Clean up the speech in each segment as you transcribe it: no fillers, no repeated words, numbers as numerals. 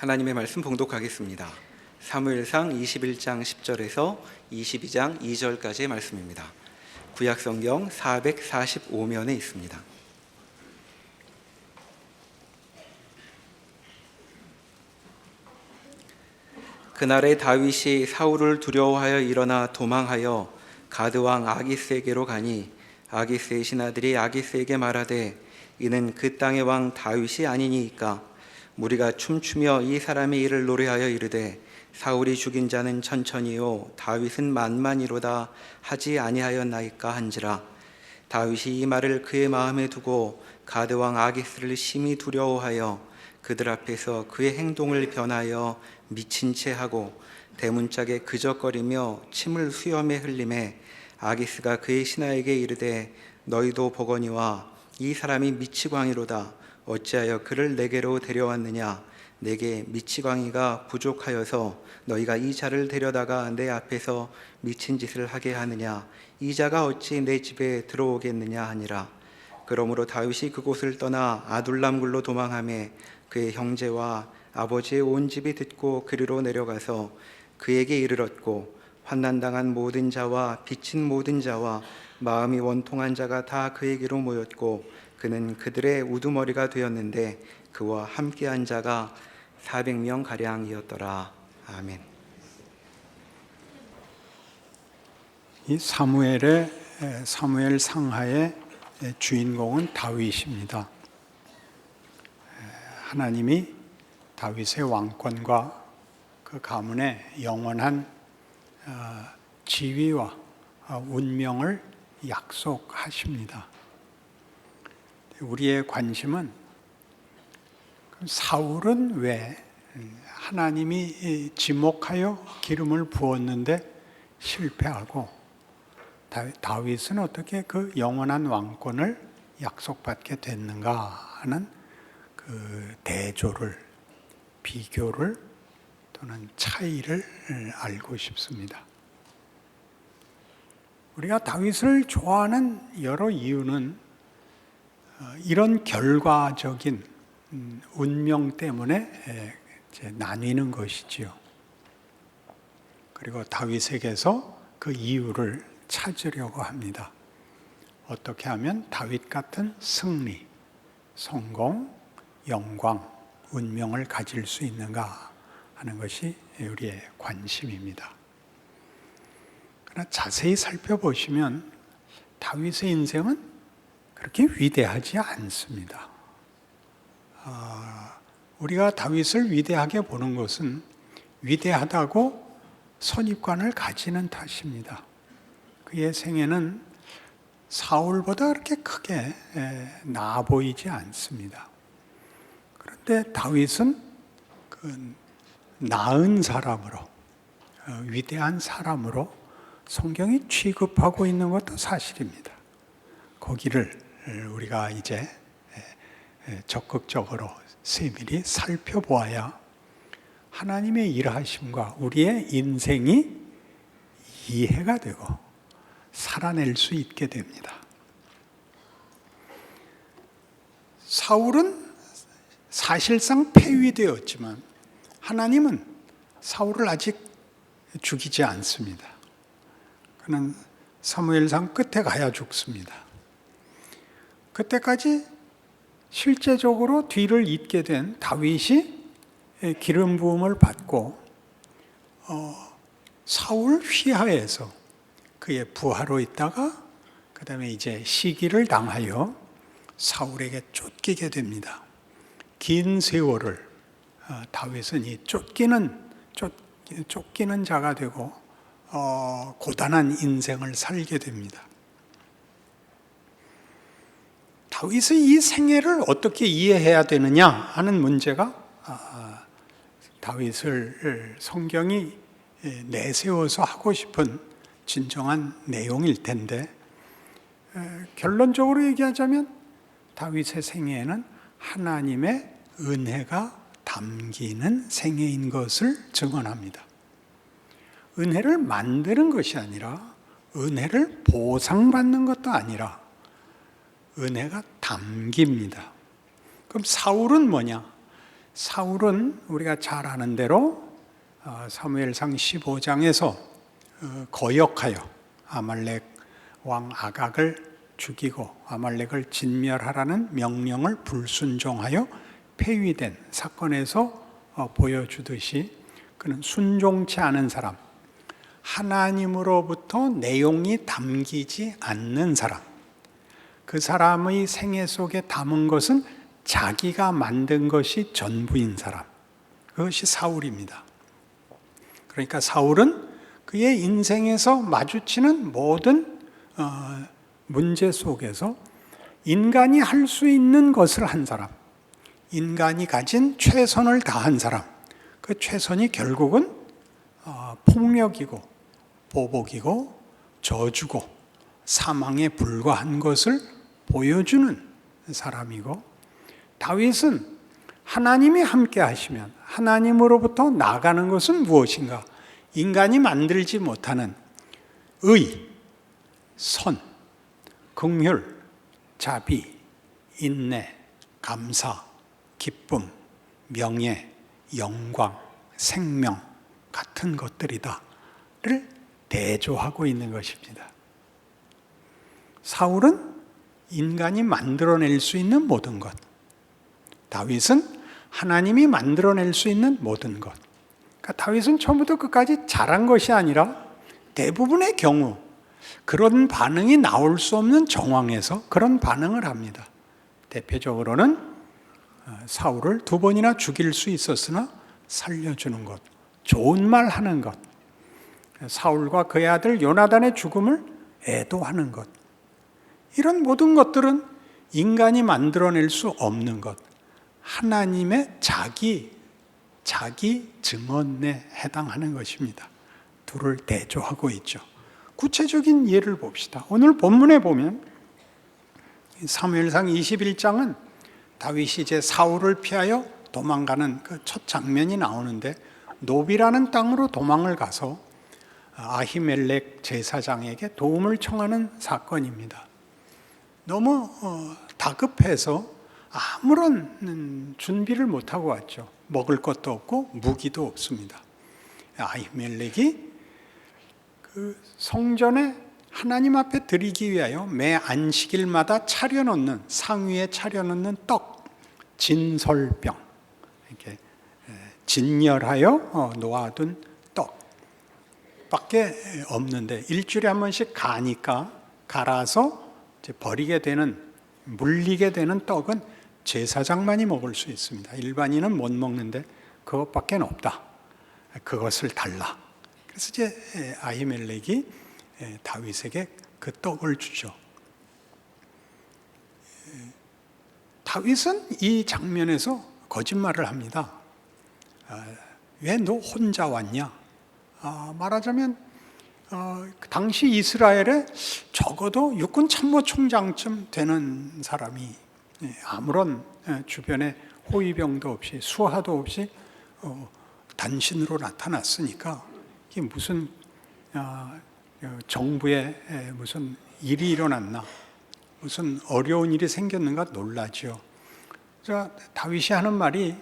하나님의 말씀 봉독하겠습니다. 사무엘상 21장 10절에서 22장 2절까지의 말씀입니다. 구약성경 445면에 있습니다. 그날에 다윗이 사울을 두려워하여 일어나 도망하여 가드왕 아기스에게로 가니 아기스의 신하들이 아기스에게 말하되 이는 그 땅의 왕 다윗이 아니니이까. 무리가 춤추며 이 사람의 일을 노래하여 이르되 사울이 죽인 자는 천천히요 다윗은 만만이로다 하지 아니하였나이까 한지라. 다윗이 이 말을 그의 마음에 두고 가드왕 아기스를 심히 두려워하여 그들 앞에서 그의 행동을 변하여 미친 채 하고 대문짝에 그적거리며 침을 수염에 흘리매 아기스가 그의 신하에게 이르되 너희도 보거니와 이 사람이 미치광이로다. 어찌하여 그를 내게로 데려왔느냐? 내게 미치광이가 부족하여서 너희가 이 자를 데려다가 내 앞에서 미친 짓을 하게 하느냐? 이 자가 어찌 내 집에 들어오겠느냐 하니라. 그러므로 다윗이 그곳을 떠나 아둘람굴로 도망하매 그의 형제와 아버지의 온 집이 듣고 그리로 내려가서 그에게 이르렀고 환난당한 모든 자와 빚진 모든 자와 마음이 원통한 자가 다 그에게로 모였고 그는 그들의 우두머리가 되었는데 그와 함께한 자가 400명 가량이었더라. 아멘. 이 사무엘 상하의 주인공은 다윗입니다. 하나님이 다윗의 왕권과 그 가문의 영원한 지위와 운명을 약속하십니다. 우리의 관심은 사울은 왜 하나님이 지목하여 기름을 부었는데 실패하고 다윗은 어떻게 그 영원한 왕권을 약속받게 됐는가 하는 그 대조를, 비교를 또는 차이를 알고 싶습니다. 우리가 다윗을 좋아하는 여러 이유는 이런 결과적인 운명 때문에 나뉘는 것이지요. 그리고 다윗에게서 그 이유를 찾으려고 합니다. 어떻게 하면 다윗 같은 승리, 성공, 영광, 운명을 가질 수 있는가 하는 것이 우리의 관심입니다. 그러나 자세히 살펴보시면 다윗의 인생은 그렇게 위대하지 않습니다. 우리가 다윗을 위대하게 보는 것은 위대하다고 선입관을 가지는 탓입니다. 그의 생애는 사울보다 그렇게 크게 나아 보이지 않습니다. 그런데 다윗은 그 나은 사람으로, 위대한 사람으로 성경이 취급하고 있는 것도 사실입니다. 거기를 우리가 이제 적극적으로 세밀히 살펴보아야 하나님의 일하심과 우리의 인생이 이해가 되고 살아낼 수 있게 됩니다. 사울은 사실상 폐위되었지만 하나님은 사울을 아직 죽이지 않습니다. 그는 사무엘상 끝에 가야 죽습니다. 그때까지 실제적으로 뒤를 잇게 된 다윗이 기름 부음을 받고 사울 휘하에서 그의 부하로 있다가 그 다음에 이제 시기를 당하여 사울에게 쫓기게 됩니다. 긴 세월을 다윗은 이 쫓기는 자가 되고 고단한 인생을 살게 됩니다. 다윗의 이 생애를 어떻게 이해해야 되느냐 하는 문제가 다윗을 성경이 내세워서 하고 싶은 진정한 내용일 텐데, 결론적으로 얘기하자면 다윗의 생애에는 하나님의 은혜가 담기는 생애인 것을 증언합니다. 은혜를 만드는 것이 아니라, 은혜를 보상받는 것도 아니라 은혜가 담깁니다. 그럼 사울은 뭐냐? 사울은 우리가 잘 아는 대로 사무엘상 15장에서 거역하여 아말렉 왕 아각을 죽이고 아말렉을 진멸하라는 명령을 불순종하여 폐위된 사건에서 보여주듯이 그는 순종치 않은 사람, 하나님으로부터 내용이 담기지 않는 사람, 그 사람의 생애 속에 담은 것은 자기가 만든 것이 전부인 사람, 그것이 사울입니다. 그러니까 사울은 그의 인생에서 마주치는 모든 문제 속에서 인간이 할 수 있는 것을 한 사람, 인간이 가진 최선을 다한 사람, 그 최선이 결국은 폭력이고 보복이고 저주고 사망에 불과한 것을 보여주는 사람이고, 다윗은 하나님이 함께 하시면 하나님으로부터 나가는 것은 무엇인가? 인간이 만들지 못하는 의, 선, 긍휼, 자비, 인내, 감사, 기쁨, 명예, 영광, 생명 같은 것들이다를 대조하고 있는 것입니다. 사울은 인간이 만들어낼 수 있는 모든 것, 다윗은 하나님이 만들어낼 수 있는 모든 것. 그러니까 다윗은 처음부터 끝까지 잘한 것이 아니라 대부분의 경우 그런 반응이 나올 수 없는 정황에서 그런 반응을 합니다. 대표적으로는 사울을 2번이나 죽일 수 있었으나 살려주는 것, 좋은 말 하는 것, 사울과 그의 아들 요나단의 죽음을 애도하는 것, 이런 모든 것들은 인간이 만들어낼 수 없는 것, 하나님의 자기 증언에 해당하는 것입니다. 둘을 대조하고 있죠. 구체적인 예를 봅시다. 오늘 본문에 보면 사무엘상 21장은 다윗이 이제 사울을 피하여 도망가는 그 첫 장면이 나오는데, 노비라는 땅으로 도망을 가서 아히멜렉 제사장에게 도움을 청하는 사건입니다. 너무 다급해서 아무런 준비를 못하고 왔죠. 먹을 것도 없고 무기도 없습니다. 아히멜렉이 그 성전에 하나님 앞에 드리기 위하여 매 안식일마다 차려놓는, 상위에 차려놓는 떡, 진설병, 이렇게 진열하여 놓아둔 떡밖에 없는데, 일주일에 한 번씩 가니까 갈아서 이제 버리게 되는, 물리게 되는 떡은 제사장만이 먹을 수 있습니다. 일반인은 못 먹는데 그것밖에 없다. 그것을 달라. 그래서 이제 아히멜렉이 다윗에게 그 떡을 주죠. 다윗은 이 장면에서 거짓말을 합니다. 왜 너 혼자 왔냐? 말하자면 당시 이스라엘에 적어도 육군 참모총장쯤 되는 사람이 아무런 주변에 호위병도 없이 수하도 없이 단신으로 나타났으니까 이게 무슨 정부에 무슨 일이 일어났나, 무슨 어려운 일이 생겼는가 놀라죠. 다윗이 하는 말이,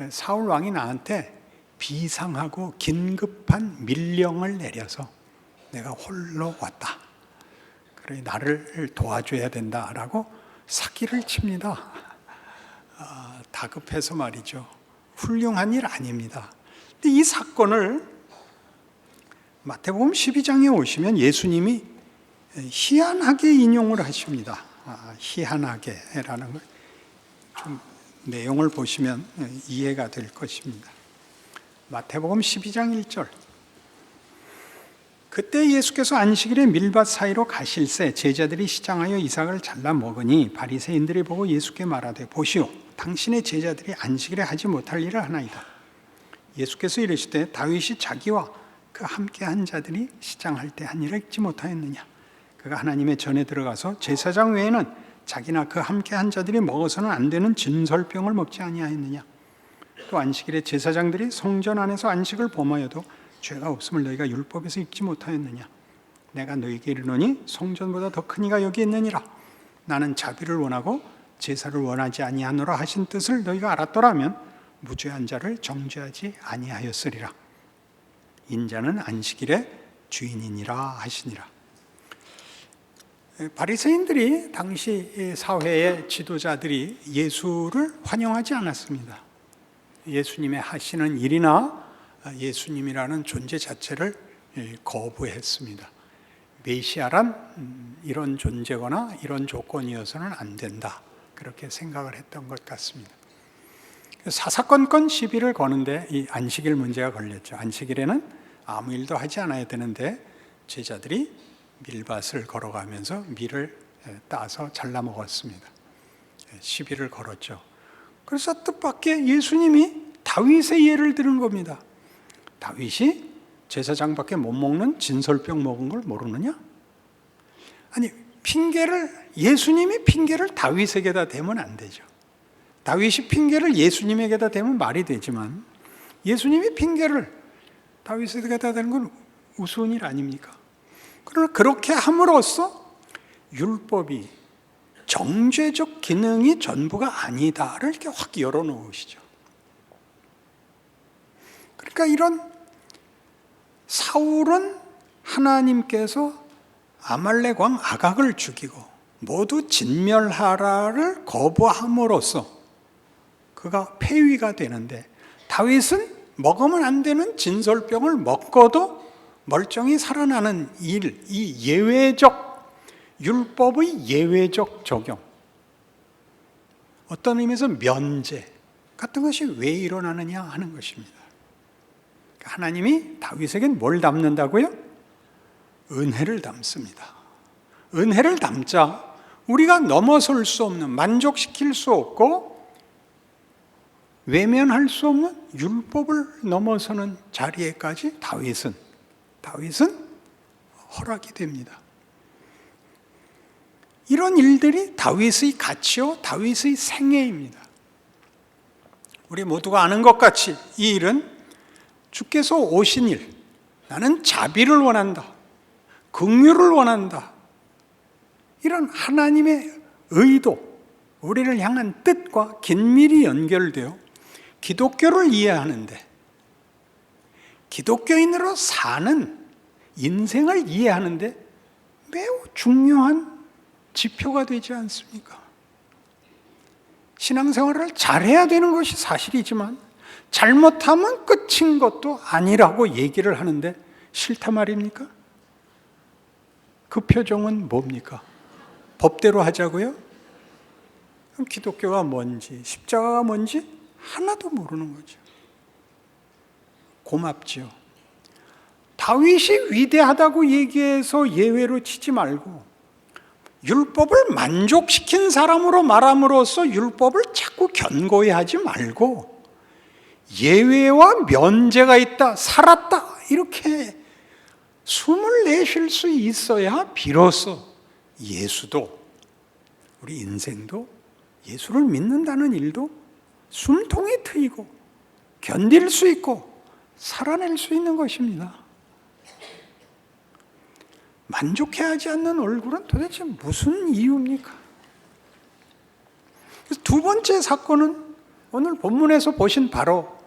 사울 왕이 나한테 비상하고 긴급한 밀령을 내려서 내가 홀로 왔다, 그래 나를 도와줘야 된다라고 사기를 칩니다. 다급해서 말이죠. 훌륭한 일 아닙니다. 근데 이 사건을 마태복음 12장에 오시면 예수님이 희한하게 인용을 하십니다. 희한하게라는 걸 좀 내용을 보시면 이해가 될 것입니다. 마태복음 12장 1절. 그때 예수께서 안식일에 밀밭 사이로 가실새 제자들이 시장하여 이삭을 잘라 먹으니 바리새인들이 보고 예수께 말하되, 보시오, 당신의 제자들이 안식일에 하지 못할 일을 하나이다. 예수께서 이르시되, 다윗이 자기와 그 함께한 자들이 시장할 때 한 일을 잊지 못하였느냐? 그가 하나님의 전에 들어가서 제사장 외에는 자기나 그 함께한 자들이 먹어서는 안 되는 진설병을 먹지 아니하였느냐? 또 안식일에 제사장들이 성전 안에서 안식을 범하여도 죄가 없음을 너희가 율법에서 읽지 못하였느냐? 내가 너희에게 이르노니 성전보다 더 큰 이가 여기 있느니라. 나는 자비를 원하고 제사를 원하지 아니하노라 하신 뜻을 너희가 알았더라면 무죄한 자를 정죄하지 아니하였으리라. 인자는 안식일의 주인이니라 하시니라. 바리새인들이 당시 사회의 지도자들이 예수를 환영하지 않았습니다. 예수님의 하시는 일이나 예수님이라는 존재 자체를 거부했습니다. 메시아란 이런 존재거나 이런 조건이어서는 안 된다, 그렇게 생각을 했던 것 같습니다. 사사건건 시비를 거는데 이 안식일 문제가 걸렸죠. 안식일에는 아무 일도 하지 않아야 되는데 제자들이 밀밭을 걸어가면서 밀을 따서 잘라 먹었습니다. 시비를 걸었죠. 그래서 뜻밖의 예수님이 다윗의 예를 들은 겁니다. 다윗이 제사장밖에 못 먹는 진설병 먹은 걸 모르느냐? 아니, 예수님이 핑계를 다윗에게다 대면 안 되죠. 다윗이 핑계를 예수님에게다 대면 말이 되지만 예수님이 핑계를 다윗에게다 대는 건 우스운 일 아닙니까? 그러나 그렇게 함으로써 율법이 정죄적 기능이 전부가 아니다를 이렇게 확 열어놓으시죠. 그러니까 이런 사울은 하나님께서 아말렉 왕 아각을 죽이고 모두 진멸하라를 거부함으로써 그가 폐위가 되는데, 다윗은 먹으면 안 되는 진설병을 먹고도 멀쩡히 살아나는 일, 이 예외적, 율법의 예외적 적용, 어떤 의미에서 면제 같은 것이 왜 일어나느냐 하는 것입니다. 하나님이 다윗에겐 뭘 담는다고요? 은혜를 담습니다. 은혜를 담자 우리가 넘어설 수 없는, 만족시킬 수 없고 외면할 수 없는 율법을 넘어서는 자리에까지 다윗은 허락이 됩니다. 이런 일들이 다윗의 가치요, 다윗의 생애입니다. 우리 모두가 아는 것 같이 이 일은 주께서 오신 일, 나는 자비를 원한다, 긍휼을 원한다, 이런 하나님의 의도, 우리를 향한 뜻과 긴밀히 연결되어 기독교를 이해하는데, 기독교인으로 사는 인생을 이해하는데 매우 중요한 지표가 되지 않습니까? 신앙생활을 잘해야 되는 것이 사실이지만 잘못하면 끝인 것도 아니라고 얘기를 하는데 싫단 말입니까? 그 표정은 뭡니까? 법대로 하자고요? 그럼 기독교가 뭔지, 십자가가 뭔지 하나도 모르는 거죠. 고맙지요. 다윗이 위대하다고 얘기해서 예외로 치지 말고 율법을 만족시킨 사람으로 말함으로써 율법을 자꾸 견고히 하지 말고 예외와 면제가 있다, 살았다, 이렇게 숨을 내쉴 수 있어야 비로소 예수도, 우리 인생도, 예수를 믿는다는 일도 숨통이 트이고 견딜 수 있고 살아낼 수 있는 것입니다. 만족해하지 않는 얼굴은 도대체 무슨 이유입니까? 두 번째 사건은 오늘 본문에서 보신 바로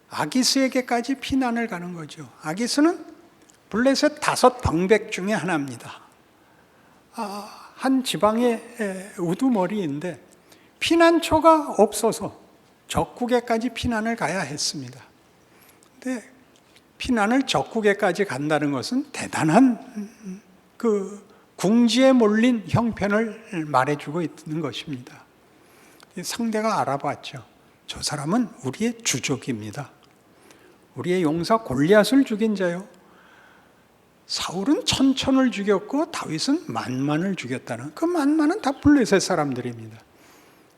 아기스에게까지 피난을 가는 거죠. 아기스는 블레셋 5 방백 중에 하나입니다. 한 지방의 우두머리인데 피난처가 없어서 적국에까지 피난을 가야 했습니다. 근데 피난을 적국에까지 간다는 것은 대단한 그 궁지에 몰린 형편을 말해주고 있는 것입니다. 상대가 알아봤죠. 저 사람은 우리의 주족입니다. 우리의 용사 골리앗을 죽인 자요. 사울은 1000을 죽였고 다윗은 10,000을 죽였다는, 그 10,000은 다 블레셋 사람들입니다.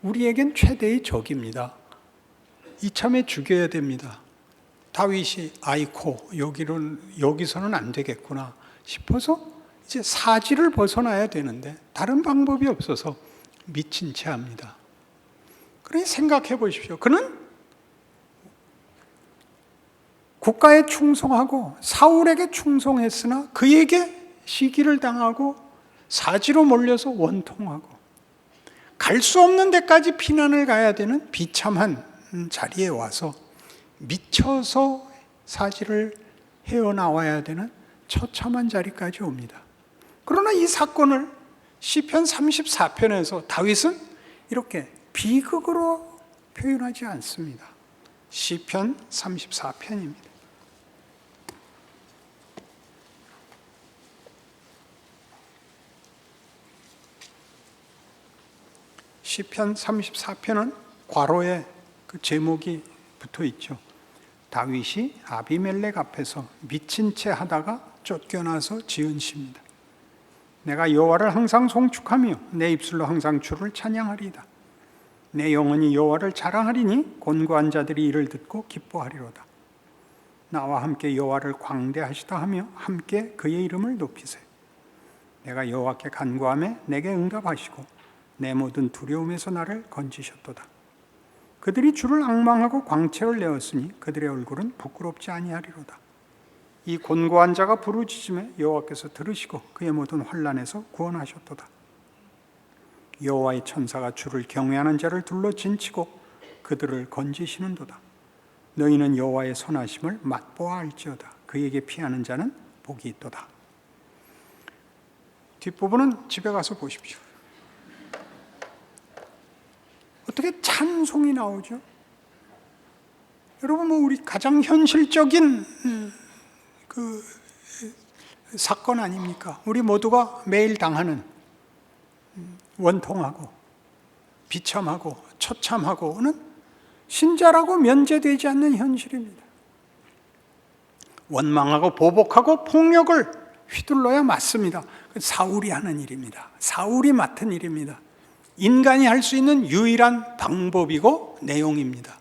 우리에겐 최대의 적입니다. 이참에 죽여야 됩니다. 다윗이 아이코, 여기서는 안 되겠구나 싶어서 이제 사지를 벗어나야 되는데 다른 방법이 없어서 미친 채 합니다. 그러니 생각해 보십시오. 그는 국가에 충성하고 사울에게 충성했으나 그에게 시기를 당하고 사지로 몰려서 원통하고 갈 수 없는 데까지 피난을 가야 되는 비참한 자리에 와서 미쳐서 사지를 헤어나와야 되는 처참한 자리까지 옵니다. 그러나 이 사건을 시편 34편에서 다윗은 이렇게 비극으로 표현하지 않습니다. 시편 34편입니다. 시편 34편은 괄호에 그 제목이 붙어 있죠. 다윗이 아비멜렉 앞에서 미친 채 하다가 쫓겨나서 지은 시입니다. 내가 여호와를 항상 송축하며 내 입술로 항상 주를 찬양하리이다. 내 영혼이 여호와를 자랑하리니 곤고한 자들이 이를 듣고 기뻐하리로다. 나와 함께 여호와를 광대하시다 하며 함께 그의 이름을 높이세. 내가 여호와께 간구하며 내게 응답하시고 내 모든 두려움에서 나를 건지셨도다. 그들이 주를 앙망하고 광채를 내었으니 그들의 얼굴은 부끄럽지 아니하리로다. 이 곤고한 자가 부르짖음에 여호와께서 들으시고 그의 모든 환난에서 구원하셨도다. 여호와의 천사가 주를 경외하는 자를 둘러 진치고 그들을 건지시는도다. 너희는 여호와의 선하심을 맛보아 알지어다. 그에게 피하는 자는 복이 있도다. 뒷부분은 집에 가서 보십시오. 어떻게 찬송이 나오죠? 여러분, 우리 가장 현실적인 그 사건 아닙니까? 우리 모두가 매일 당하는 원통하고 비참하고 처참하고는 신자라고 면제되지 않는 현실입니다. 원망하고 보복하고 폭력을 휘둘러야 맞습니다. 사울이 하는 일입니다. 사울이 맡은 일입니다. 인간이 할 수 있는 유일한 방법이고 내용입니다.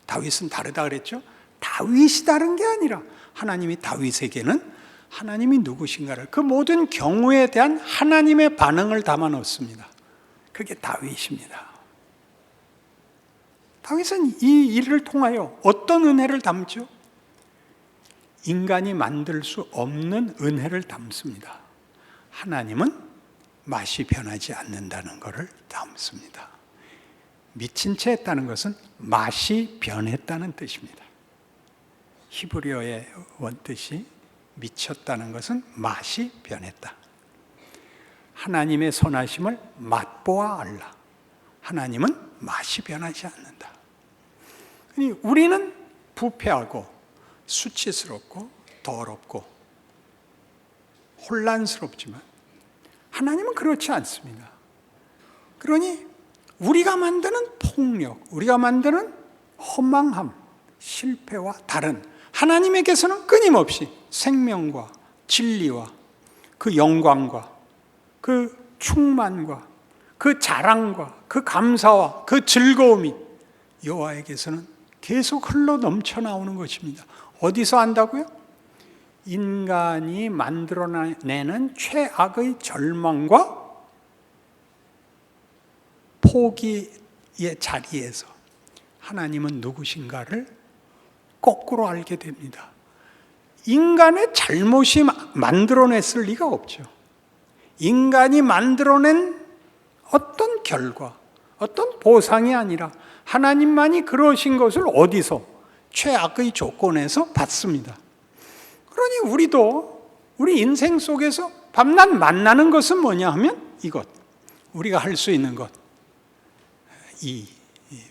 다윗은 다르다 그랬죠? 다윗이 다른 게 아니라 하나님이 다윗에게는 하나님이 누구신가를, 그 모든 경우에 대한 하나님의 반응을 담아 놓습니다. 그게 다윗입니다. 다윗은 이 일을 통하여 어떤 은혜를 담죠? 인간이 만들 수 없는 은혜를 담습니다. 하나님은 맛이 변하지 않는다는 것을 담습니다. 미친 채 했다는 것은 맛이 변했다는 뜻입니다. 히브리어의 원뜻이 미쳤다는 것은 맛이 변했다. 하나님의 선하심을 맛보아 알라. 하나님은 맛이 변하지 않는다. 우리는 부패하고 수치스럽고 더럽고 혼란스럽지만 하나님은 그렇지 않습니다. 그러니 우리가 만드는 폭력, 우리가 만드는 허망함, 실패와 다른 하나님에게서는 끊임없이 생명과 진리와 그 영광과 그 충만과 그 자랑과 그 감사와 그 즐거움이 여호와에게서는 계속 흘러 넘쳐 나오는 것입니다. 어디서 안다고요? 인간이 만들어내는 최악의 절망과 포기의 자리에서 하나님은 누구신가를 거꾸로 알게 됩니다. 인간의 잘못이 만들어냈을 리가 없죠. 인간이 만들어낸 어떤 결과, 어떤 보상이 아니라 하나님만이 그러신 것을 어디서? 최악의 조건에서 받습니다. 그러니 우리도 우리 인생 속에서 밤낮 만나는 것은 뭐냐 하면 이것, 우리가 할 수 있는 것, 이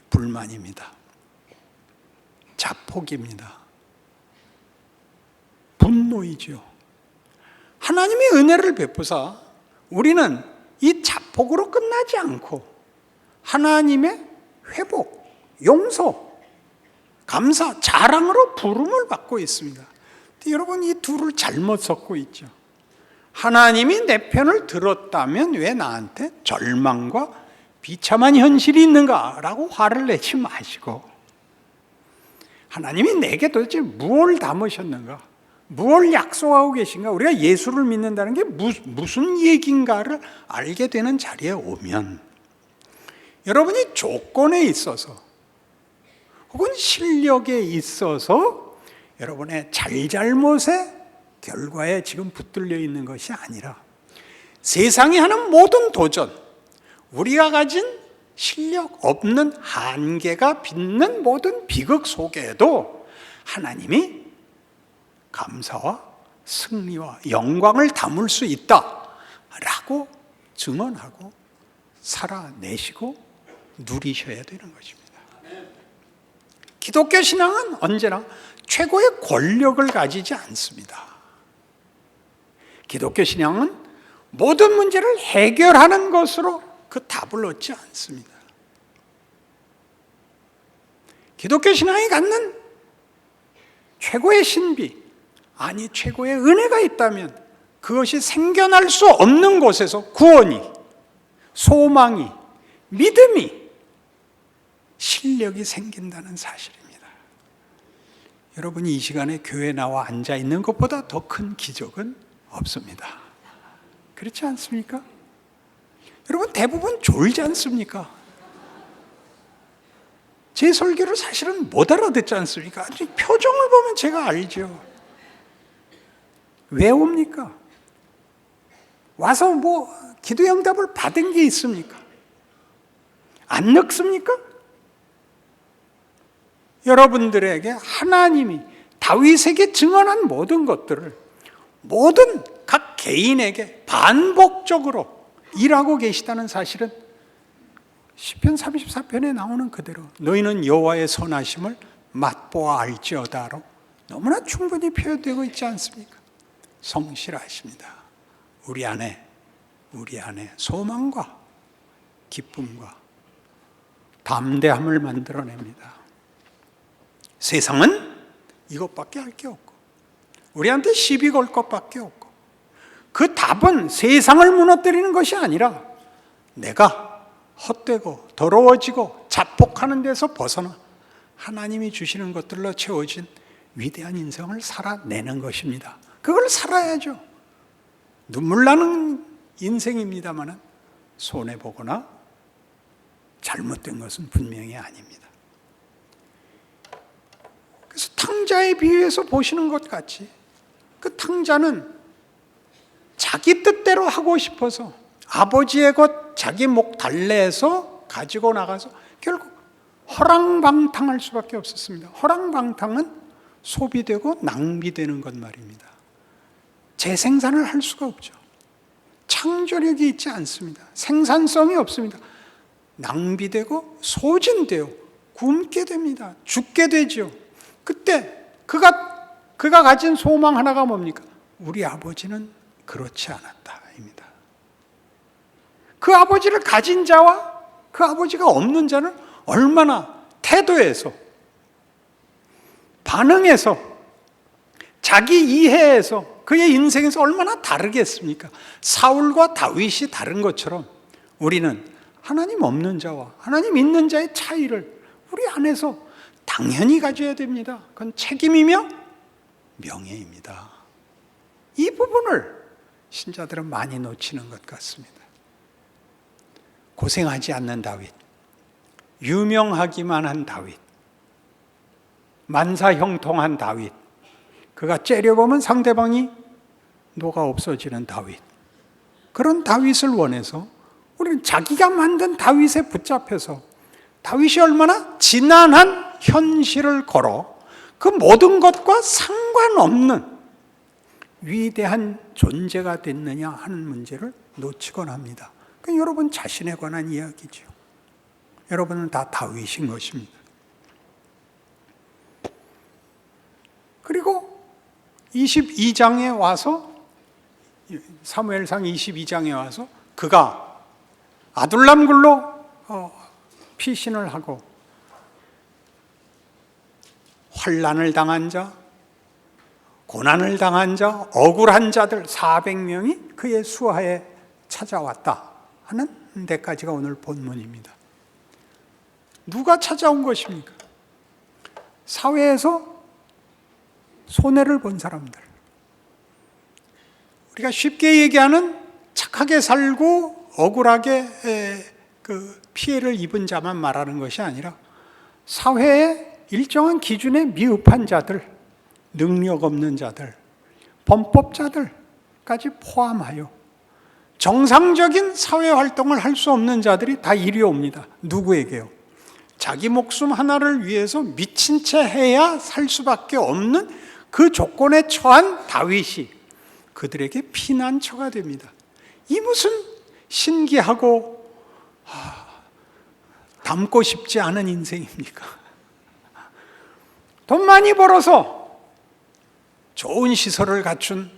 불만입니다. 자폭입니다. 분노이죠. 하나님의 은혜를 베푸사 우리는 이 자폭으로 끝나지 않고 하나님의 회복, 용서, 감사, 자랑으로 부름을 받고 있습니다. 여러분, 이 둘을 잘못 섞고 있죠. 하나님이 내 편을 들었다면 왜 나한테 절망과 비참한 현실이 있는가라고 화를 내지 마시고, 하나님이 내게 도대체 무엇을 담으셨는가, 무엇을 약속하고 계신가, 우리가 예수를 믿는다는 게 무슨 얘기인가를 알게 되는 자리에 오면 여러분이 조건에 있어서 혹은 실력에 있어서 여러분의 잘잘못의 결과에 지금 붙들려 있는 것이 아니라 세상이 하는 모든 도전, 우리가 가진 실력 없는 한계가 빚는 모든 비극 속에도 하나님이 감사와 승리와 영광을 담을 수 있다라고 증언하고 살아내시고 누리셔야 되는 것입니다. 기독교 신앙은 언제나 최고의 권력을 가지지 않습니다. 기독교 신앙은 모든 문제를 해결하는 것으로 그 답을 얻지 않습니다. 기독교 신앙이 갖는 최고의 신비, 아니 최고의 은혜가 있다면 그것이 생겨날 수 없는 곳에서 구원이, 소망이, 믿음이, 실력이 생긴다는 사실입니다. 여러분이 이 시간에 교회에 나와 앉아 있는 것보다 더 큰 기적은 없습니다. 그렇지 않습니까? 여러분 대부분 졸지 않습니까? 제 설교를 사실은 못 알아듣지 않습니까? 표정을 보면 제가 알죠. 왜 옵니까? 와서 뭐 기도 응답을 받은 게 있습니까? 안 늙습니까? 여러분들에게 하나님이 다윗에게 증언한 모든 것들을 모든 각 개인에게 반복적으로 일하고 계시다는 사실은 시편 34편에 나오는 그대로 너희는 여호와의 선하심을 맛보아 알지어다로 너무나 충분히 표현되고 있지 않습니까? 성실하십니다. 우리 안에 소망과 기쁨과 담대함을 만들어냅니다. 세상은 이것밖에 할 게 없고 우리한테 시비 걸 것밖에 없고 그 답은 세상을 무너뜨리는 것이 아니라 내가 헛되고 더러워지고 자폭하는 데서 벗어나 하나님이 주시는 것들로 채워진 위대한 인생을 살아내는 것입니다. 그걸 살아야죠. 눈물 나는 인생입니다만 손해보거나 잘못된 것은 분명히 아닙니다. 그래서 탕자의 비유에서 보시는 것 같이 그 탕자는 자기 뜻대로 하고 싶어서 아버지의 것 자기 목 달래서 가지고 나가서 결국 허랑방탕할 수밖에 없었습니다. 허랑방탕은 소비되고 낭비되는 것 말입니다. 재생산을 할 수가 없죠. 창조력이 있지 않습니다. 생산성이 없습니다. 낭비되고 소진되어 굶게 됩니다. 죽게 되죠. 그때 그가 가진 소망 하나가 뭡니까? 우리 아버지는 그렇지 않았다입니다. 그 아버지를 가진 자와 그 아버지가 없는 자는 얼마나 태도에서, 반응에서, 자기 이해에서, 그의 인생에서 얼마나 다르겠습니까? 사울과 다윗이 다른 것처럼 우리는 하나님 없는 자와 하나님 있는 자의 차이를 우리 안에서 당연히 가져야 됩니다. 그건 책임이며 명예입니다. 이 부분을 신자들은 많이 놓치는 것 같습니다. 고생하지 않는 다윗, 유명하기만 한 다윗, 만사형통한 다윗, 그가 째려보면 상대방이 녹아 없어지는 다윗, 그런 다윗을 원해서 우리는 자기가 만든 다윗에 붙잡혀서 다윗이 얼마나 지난한 현실을 걸어 그 모든 것과 상관없는 위대한 존재가 됐느냐 하는 문제를 놓치곤 합니다. 그건 여러분 자신에 관한 이야기죠. 여러분은 다 다윗인 것입니다. 그리고 22장에 와서 사무엘상 22장에 와서 그가 아둘람굴로 피신을 하고 환난을 당한 자, 고난을 당한 자, 억울한 자들 400명이 그의 수하에 찾아왔다 하는 데까지가 오늘 본문입니다. 누가 찾아온 것입니까? 사회에서 손해를 본 사람들. 우리가 쉽게 얘기하는 착하게 살고 억울하게 그 피해를 입은 자만 말하는 것이 아니라 사회의 일정한 기준에 미흡한 자들, 능력 없는 자들, 범법자들까지 포함하여 정상적인 사회 활동을 할 수 없는 자들이 다 이리 옵니다. 누구에게요? 자기 목숨 하나를 위해서 미친 채 해야 살 수밖에 없는 그 조건에 처한 다윗이 그들에게 피난처가 됩니다. 이 무슨 신기하고 닮고 싶지 않은 인생입니까? 돈 많이 벌어서 좋은 시설을 갖춘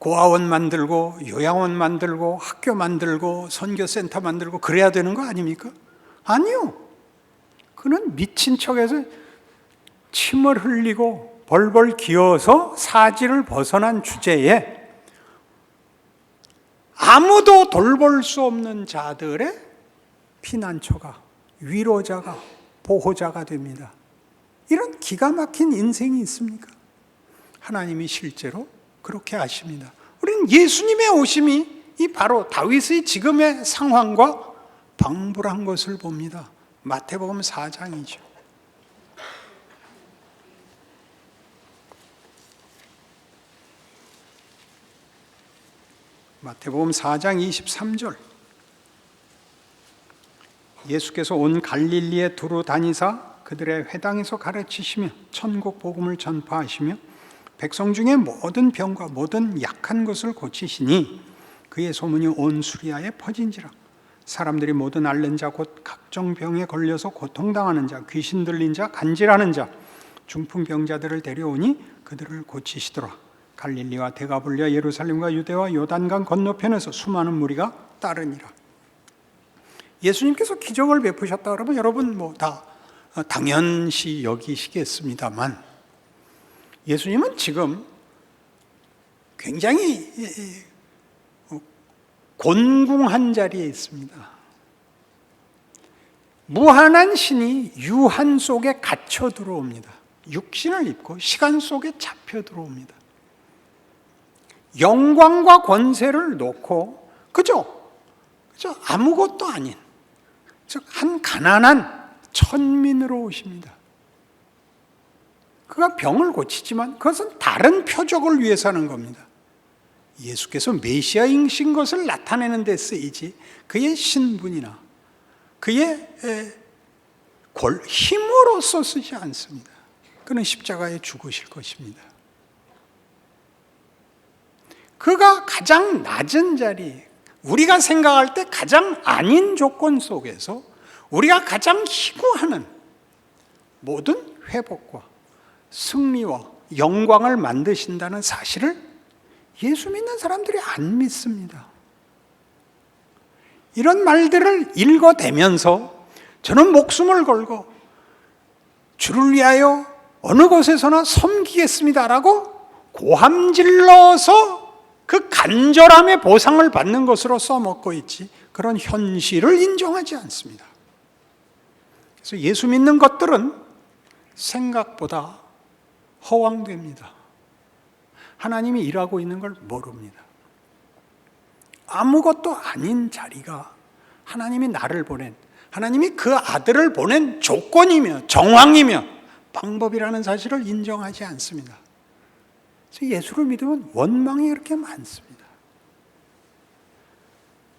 고아원 만들고 요양원 만들고 학교 만들고 선교센터 만들고 그래야 되는 거 아닙니까? 아니요. 그는 미친 척해서 침을 흘리고 벌벌 기어서 사지를 벗어난 주제에 아무도 돌볼 수 없는 자들의 피난처가, 위로자가, 보호자가 됩니다. 이런 기가 막힌 인생이 있습니까? 하나님이 실제로 그렇게 하십니다. 우리는 예수님의 오심이 이 바로 다윗의 지금의 상황과 방불한 것을 봅니다. 마태복음 4장이죠. 마태복음 4장 23절. 예수께서 온 갈릴리에 두루 다니사 그들의 회당에서 가르치시며 천국 복음을 전파하시며 백성 중에 모든 병과 모든 약한 것을 고치시니 그의 소문이 온 수리아에 퍼진지라. 사람들이 모든 앓는 자 곧 각종 병에 걸려서 고통당하는 자, 귀신 들린 자, 간질하는 자, 중풍병자들을 데려오니 그들을 고치시더라. 갈릴리와 데가볼리아 예루살렘과 유대와 요단강 건너편에서 수많은 무리가 따르니라. 예수님께서 기적을 베푸셨다 그러면 여러분 다 당연시 여기시겠습니다만 예수님은 지금 굉장히 곤궁한 자리에 있습니다. 무한한 신이 유한 속에 갇혀 들어옵니다. 육신을 입고 시간 속에 잡혀 들어옵니다. 영광과 권세를 놓고 그저 아무것도 아닌 즉 한 가난한 천민으로 오십니다. 그가 병을 고치지만 그것은 다른 표적을 위해서 하는 겁니다. 예수께서 메시아이신 것을 나타내는 데 쓰이지 그의 신분이나 그의 힘으로써 쓰지 않습니다. 그는 십자가에 죽으실 것입니다. 그가 가장 낮은 자리, 우리가 생각할 때 가장 아닌 조건 속에서 우리가 가장 희구하는 모든 회복과 승리와 영광을 만드신다는 사실을 예수 믿는 사람들이 안 믿습니다. 이런 말들을 읽어대면서 저는 목숨을 걸고 주를 위하여 어느 곳에서나 섬기겠습니다라고 고함질러서 그 간절함의 보상을 받는 것으로 써먹고 있지 그런 현실을 인정하지 않습니다. 그래서 예수 믿는 것들은 생각보다 허황됩니다. 하나님이 일하고 있는 걸 모릅니다. 아무것도 아닌 자리가 하나님이 나를 보낸, 하나님이 그 아들을 보낸 조건이며 정황이며 방법이라는 사실을 인정하지 않습니다. 그래서 예수를 믿으면 원망이 그렇게 많습니다.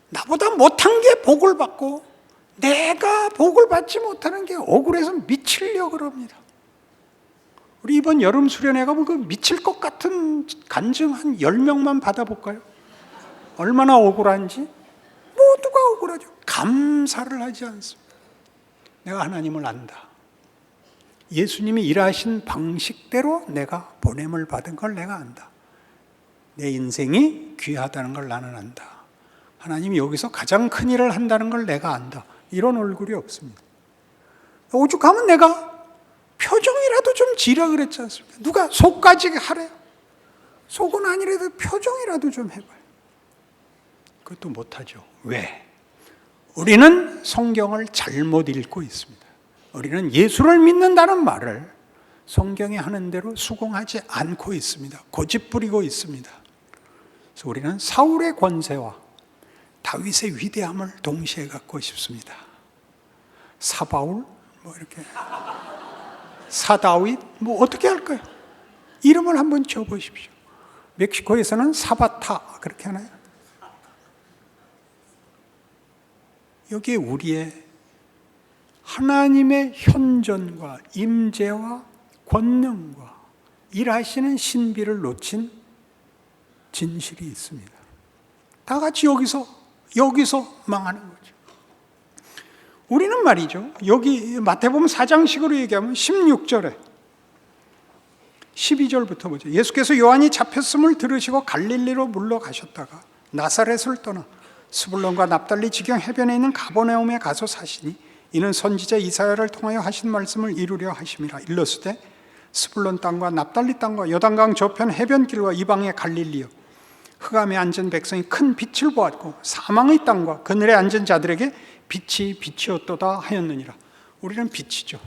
나보다 못한 게 복을 받고 내가 복을 받지 못하는 게 억울해서 미치려고 그럽니다. 우리 이번 여름 수련회 가면 그 미칠 것 같은 간증 한 10명만 받아볼까요? 얼마나 억울한지 모두가 억울하죠. 감사를 하지 않습니다. 내가 하나님을 안다. 예수님이 일하신 방식대로 내가 보냄을 받은 걸 내가 안다. 내 인생이 귀하다는 걸 나는 안다. 하나님이 여기서 가장 큰 일을 한다는 걸 내가 안다. 이런 얼굴이 없습니다. 오죽하면 내가 표정이라도 좀 지라 그랬지 않습니까? 누가 속까지 하래요. 속은 아니라도 표정이라도 좀 해봐요. 그것도 못하죠. 왜? 우리는 성경을 잘못 읽고 있습니다. 우리는 예수를 믿는다는 말을 성경이 하는 대로 수긍하지 않고 있습니다. 고집부리고 있습니다. 그래서 우리는 사울의 권세와 다윗의 위대함을 동시에 갖고 싶습니다. 사바울, 이렇게 사다윗, 어떻게 할까요? 이름을 한번 지어보십시오. 멕시코에서는 사바타 그렇게 하나요? 여기에 우리의 하나님의 현존과 임재와 권능과 일하시는 신비를 놓친 진실이 있습니다. 다 같이 여기서 망하는 거죠. 우리는 말이죠, 여기 마태복음 4장식으로 얘기하면 16절에 12절부터 보죠. 예수께서 요한이 잡혔음을 들으시고 갈릴리로 물러가셨다가 나사렛을 떠나 스불론과 납달리 지경 해변에 있는 가버나움에 가서 사시니 이는 선지자 이사야를 통하여 하신 말씀을 이루려 하심이라. 일러스되 스불론 땅과 납달리 땅과 요단강 저편 해변길과 이방의 갈릴리여, 흑암에 앉은 백성이 큰 빛을 보았고 사망의 땅과 그늘에 앉은 자들에게 빛이 비치었도다 하였느니라. 우리는 빛이죠.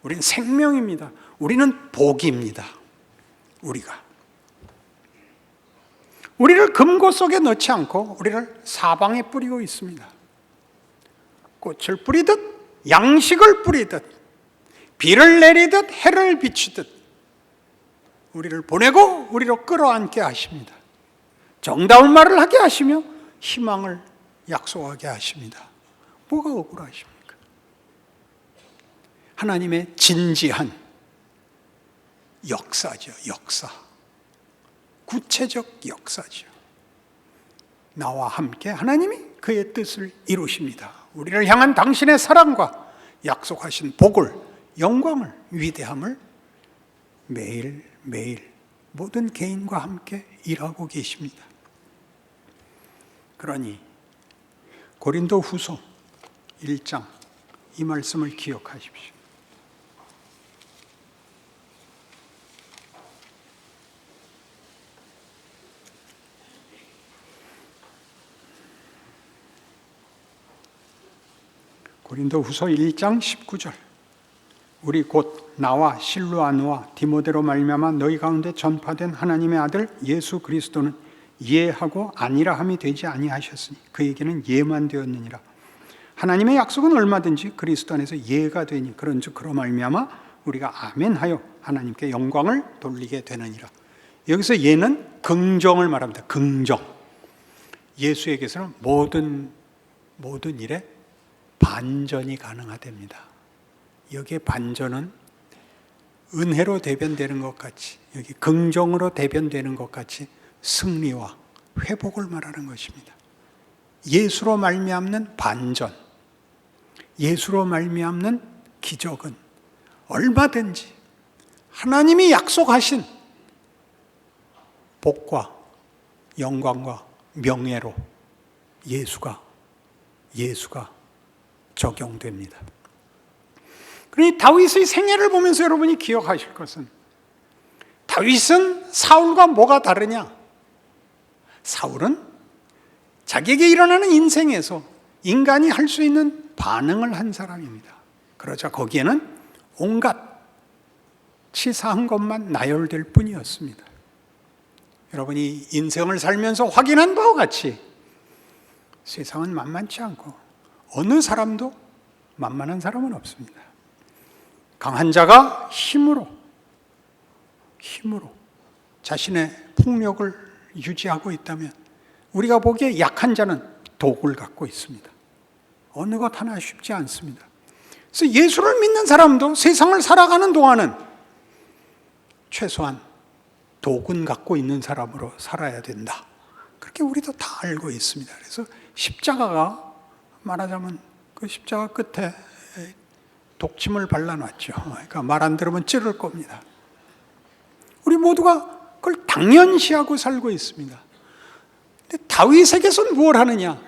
우리는 생명입니다. 우리는 복입니다. 우리를 금고 속에 넣지 않고 우리를 사방에 뿌리고 있습니다. 꽃을 뿌리듯 양식을 뿌리듯 비를 내리듯 해를 비추듯 우리를 보내고 우리로 끌어안게 하십니다. 정다운 말을 하게 하시며 희망을 약속하게 하십니다. 뭐가 억울하십니까? 하나님의 진지한 역사죠. 역사. 구체적 역사죠. 나와 함께 하나님이 그의 뜻을 이루십니다. 우리를 향한 당신의 사랑과 약속하신 복을, 영광을, 위대함을 매일매일 모든 개인과 함께 일하고 계십니다. 그러니 고린도 후서 1장 이 말씀을 기억하십시오. 고린도 후서 1장 19절. 우리 곧 나와 실루아누와 디모데로 말미암아 너희 가운데 전파된 하나님의 아들 예수 그리스도는 예하고 아니라함이 되지 아니하셨으니 그에게는 예만 되었느니라. 하나님의 약속은 얼마든지 그리스도 안에서 예가 되니 그런즉 그로 말미암아 우리가 아멘하여 하나님께 영광을 돌리게 되느니라. 여기서 예는 긍정을 말합니다. 긍정. 예수에게서는 모든 일에 반전이 가능하답니다. 여기에 반전은 은혜로 대변되는 것 같이, 여기 긍정으로 대변되는 것 같이 승리와 회복을 말하는 것입니다. 예수로 말미암는 반전, 예수로 말미암는 기적은 얼마든지 하나님이 약속하신 복과 영광과 명예로 예수가 적용됩니다. 그러니 다윗의 생애를 보면서 여러분이 기억하실 것은, 다윗은 사울과 뭐가 다르냐? 사울은 자기에게 일어나는 인생에서 인간이 할 수 있는 반응을 한 사람입니다. 그러자 거기에는 온갖 치사한 것만 나열될 뿐이었습니다. 여러분이 인생을 살면서 확인한 바와 같이 세상은 만만치 않고 어느 사람도 만만한 사람은 없습니다. 강한 자가 힘으로 자신의 폭력을 유지하고 있다면 우리가 보기에 약한 자는 독을 갖고 있습니다. 어느 것 하나 쉽지 않습니다. 그래서 예수를 믿는 사람도 세상을 살아가는 동안은 최소한 독은 갖고 있는 사람으로 살아야 된다. 그렇게 우리도 다 알고 있습니다. 그래서 십자가가 말하자면 그 십자가 끝에 독침을 발라놨죠. 그러니까 말 안 들으면 찌를 겁니다. 우리 모두가 그걸 당연시하고 살고 있습니다. 근데 다윗에게서는 뭘 하느냐?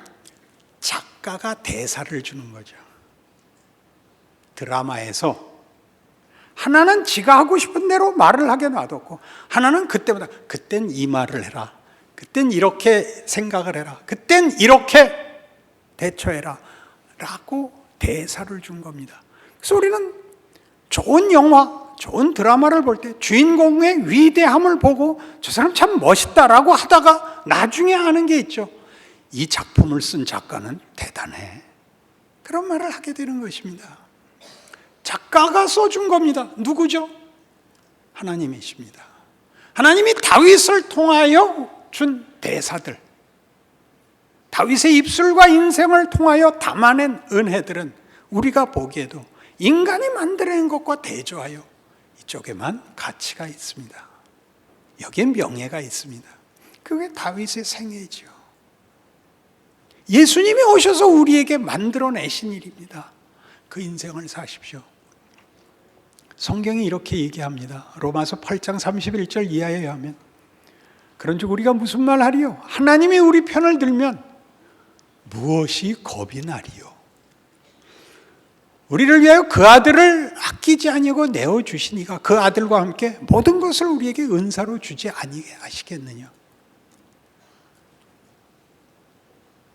작가가 대사를 주는 거죠. 드라마에서 하나는 지가 하고 싶은 대로 말을 하게 놔뒀고, 하나는 그땐 이 말을 해라, 그땐 이렇게 생각을 해라, 그땐 이렇게 대처해라 라고 대사를 준 겁니다. 그래서 우리는 좋은 영화, 좋은 드라마를 볼 때 주인공의 위대함을 보고 저 사람 참 멋있다라고 하다가 나중에 아는 게 있죠. 이 작품을 쓴 작가는 대단해. 그런 말을 하게 되는 것입니다. 작가가 써준 겁니다. 누구죠? 하나님이십니다. 하나님이 다윗을 통하여 준 대사들, 다윗의 입술과 인생을 통하여 담아낸 은혜들은 우리가 보기에도 인간이 만들어낸 것과 대조하여 이쪽에만 가치가 있습니다. 여기에 명예가 있습니다. 그게 다윗의 생애죠. 예수님이 오셔서 우리에게 만들어내신 일입니다. 그 인생을 사십시오. 성경이 이렇게 얘기합니다. 로마서 8장 31절 이하에 의하면 그런즉 우리가 무슨 말 하리요? 하나님이 우리 편을 들면 무엇이 겁이 나리요? 우리를 위하여 그 아들을 아끼지 아니하고 내어주시니가 그 아들과 함께 모든 것을 우리에게 은사로 주지 아니하시겠느냐?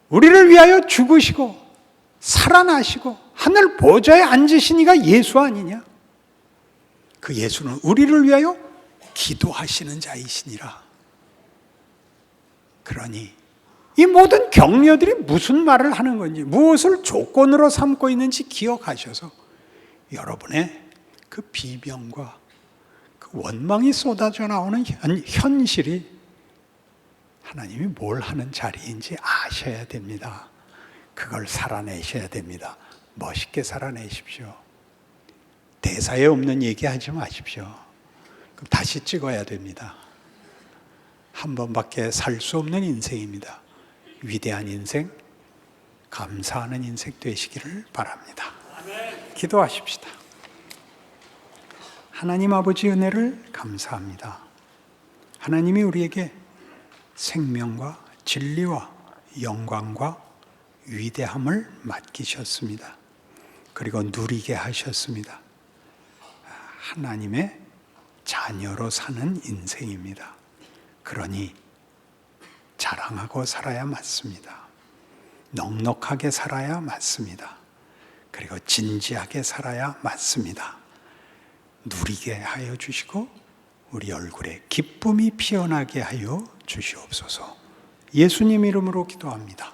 우리를 위하여 죽으시고 살아나시고 하늘 보좌에 앉으시니가 예수 아니냐? 그 예수는 우리를 위하여 기도하시는 자이시니라. 그러니 이 모든 격려들이 무슨 말을 하는 건지, 무엇을 조건으로 삼고 있는지 기억하셔서 여러분의 그 비명과 그 원망이 쏟아져 나오는 현실이 하나님이 뭘 하는 자리인지 아셔야 됩니다. 그걸 살아내셔야 됩니다. 멋있게 살아내십시오. 대사에 없는 얘기 하지 마십시오. 그럼 다시 찍어야 됩니다. 한 번밖에 살 수 없는 인생입니다. 위대한 인생, 감사하는 인생 되시기를 바랍니다. 기도하십시다. 하나님 아버지 은혜를 감사합니다. 하나님이 우리에게 생명과 진리와 영광과 위대함을 맡기셨습니다. 그리고 누리게 하셨습니다. 하나님의 자녀로 사는 인생입니다. 그러니 자랑하고 살아야 맞습니다. 넉넉하게 살아야 맞습니다. 그리고 진지하게 살아야 맞습니다. 누리게 하여 주시고 우리 얼굴에 기쁨이 피어나게 하여 주시옵소서. 예수님 이름으로 기도합니다.